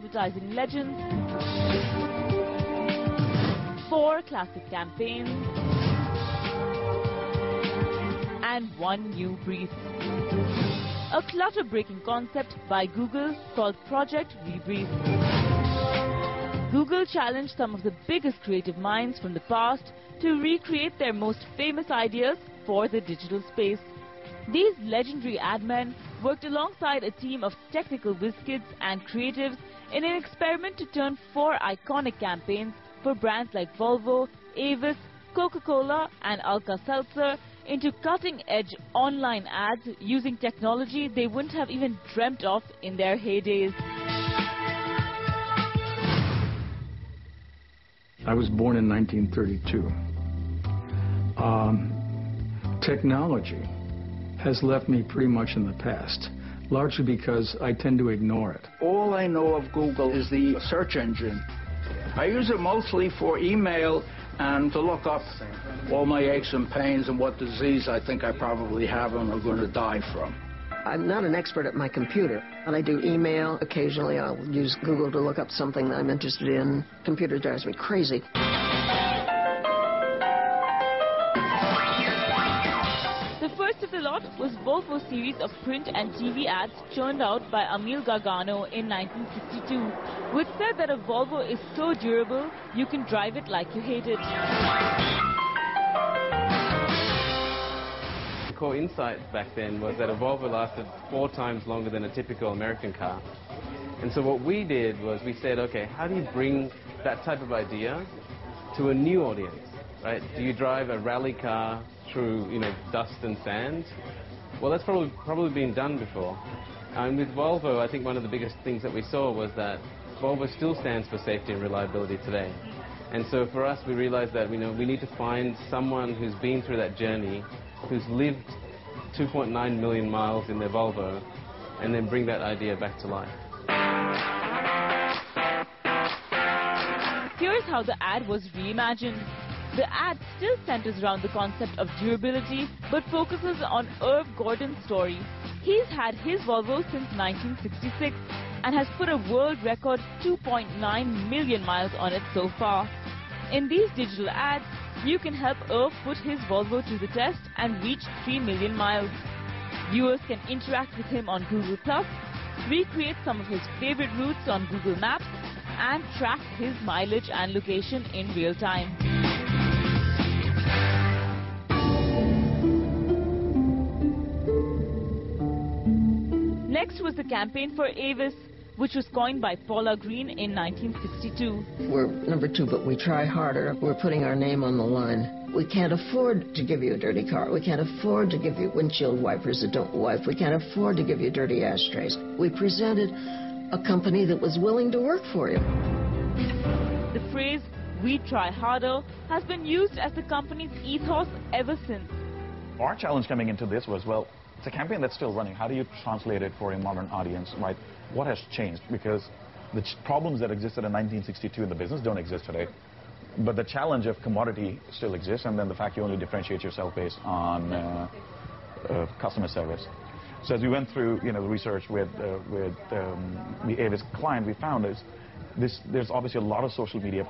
advertising legends, 4 classic campaigns, and 1 new brief. A clutter-breaking concept by Google called Project Rebrief. Google challenged some of the biggest creative minds from the past to recreate their most famous ideas for the digital space. These legendary ad men worked alongside a team of technical whiz-kids and creatives in an experiment to turn 4 iconic campaigns for brands like Volvo, Avis, Coca-Cola and Alka-Seltzer into cutting-edge online ads using technology they wouldn't have even dreamt of in their heydays. I was born in 1932. Technology has left me pretty much in the past, largely because I tend to ignore it. All I know of Google is the search engine. I use it mostly for email and to look up all my aches and pains and what disease I think I probably have and are going to die from. I'm not an expert at my computer, but I do email. Occasionally I'll use Google to look up something that I'm interested in. Computer drives me crazy. The first of the lot was Volvo's series of print and TV ads churned out by Emil Gargano in 1962, which said that a Volvo is so durable you can drive it like you hate it. The core insight back then was that a Volvo lasted 4 times longer than a typical American car. And so what we did was we said, okay, how do you bring that type of idea to a new audience, right? Do you drive a rally car through, dust and sand? Well, that's probably been done before. And with Volvo, I think one of the biggest things that we saw was that Volvo still stands for safety and reliability today. And so for us, we realized that we need to find someone who's been through that journey, who's lived 2.9 million miles in their Volvo, and then bring that idea back to life. Here's how the ad was reimagined. The ad still centers around the concept of durability, but focuses on Irv Gordon's story. He's had his Volvo since 1966 and has put a world record 2.9 million miles on it so far. In these digital ads, you can help Irv put his Volvo to the test and reach 3 million miles. Viewers can interact with him on Google+, recreate some of his favorite routes on Google Maps, and track his mileage and location in real time. Next was the campaign for Avis, which was coined by Paula Green in 1962. We're number 2, but we try harder. We're putting our name on the line. We can't afford to give you a dirty car. We can't afford to give you windshield wipers that don't wipe. We can't afford to give you dirty ashtrays. We presented a company that was willing to work for you. The phrase, "we try harder," has been used as the company's ethos ever since. Our challenge coming into this was, well, it's a campaign that's still running. How do you translate it for a modern audience, right? What has changed? Because the problems that existed in 1962 in the business don't exist today. But the challenge of commodity still exists, and then the fact you only differentiate yourself based on customer service. So as we went through, the research with the Avis client, we found there's obviously a lot of social media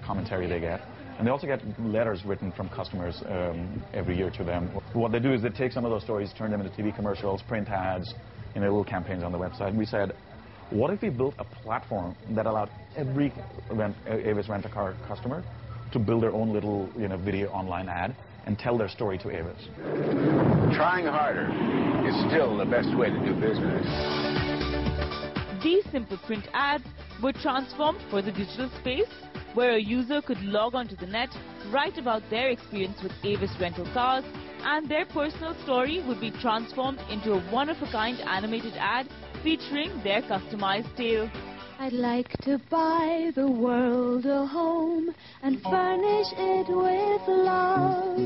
commentary they get. And they also get letters written from customers every year to them. What they do is they take some of those stories, turn them into TV commercials, print ads, little campaigns on the website. And we said, what if we built a platform that allowed every Avis rent-a-car customer to build their own little video online ad and tell their story to Avis? Trying harder is still the best way to do business. These simple print ads were transformed for the digital space, where a user could log onto the net, write about their experience with Avis rental cars, and their personal story would be transformed into a one-of-a-kind animated ad featuring their customized tale. I'd like to buy the world a home and furnish it with love.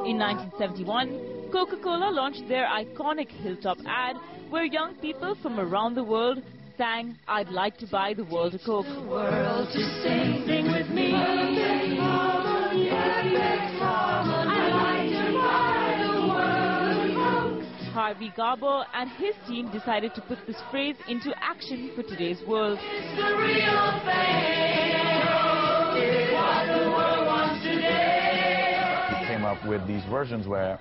In 1971, Coca-Cola launched their iconic Hilltop ad, where young people from around the world sang, "I'd like to buy the world a Coke." The world to sing with me. Perfect harmony, perfect harmony. I'd like to buy the world a Coke. Harvey Garber and his team decided to put this phrase into action for today's world. It's the real thing. What the world wants today. We came up with these versions where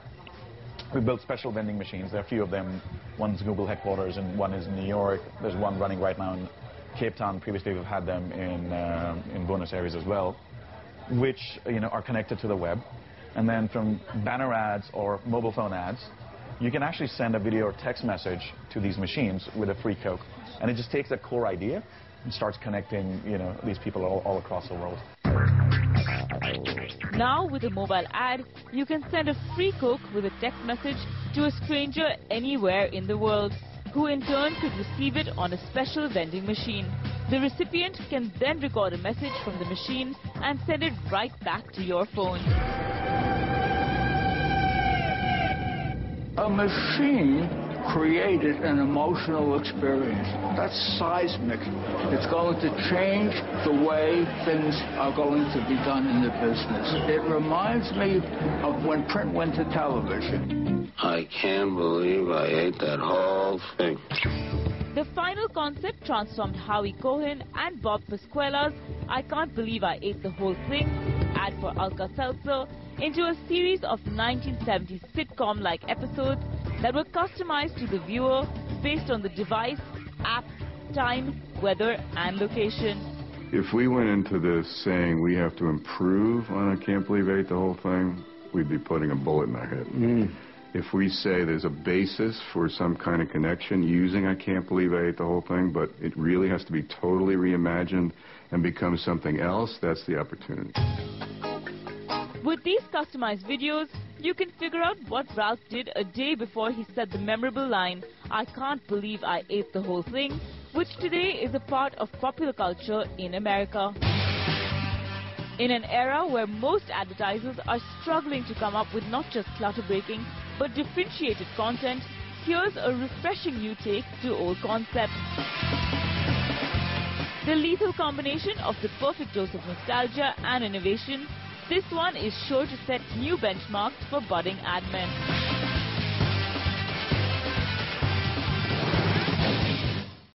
we built special vending machines. There are a few of them. One's Google headquarters and one is in New York. There's one running right now in Cape Town. Previously, we've had them in Buenos Aires as well, which are connected to the web. And then from banner ads or mobile phone ads, you can actually send a video or text message to these machines with a free Coke. And it just takes that core idea and starts connecting these people all across the world. Now, with a mobile ad, you can send a free Coke with a text message to a stranger anywhere in the world, who in turn could receive it on a special vending machine. The recipient can then record a message from the machine and send it right back to your phone. A machine created an emotional experience. That's seismic. It's going to change the way things are going to be done in the business. It reminds me of when print went to television. I can't believe I ate that whole thing. The final concept transformed Howie Cohen and Bob Pasquale's I Can't Believe I Ate the Whole Thing ad for Alka-Seltzer into a series of 1970s sitcom-like episodes that were customized to the viewer based on the device, app, time, weather, and location. If we went into this saying we have to improve on I Can't Believe I Ate the Whole Thing, we'd be putting a bullet in our head. If we say there's a basis for some kind of connection using I Can't Believe I Ate the Whole Thing, but it really has to be totally reimagined and become something else, that's the opportunity. With these customized videos, you can figure out what Ralph did a day before he said the memorable line, I can't believe I ate the whole thing, which today is a part of popular culture in America. In an era where most advertisers are struggling to come up with not just clutter-breaking, but differentiated content, here's a refreshing new take to old concepts. The lethal combination of the perfect dose of nostalgia and innovation, this one is sure to set new benchmarks for budding ad men.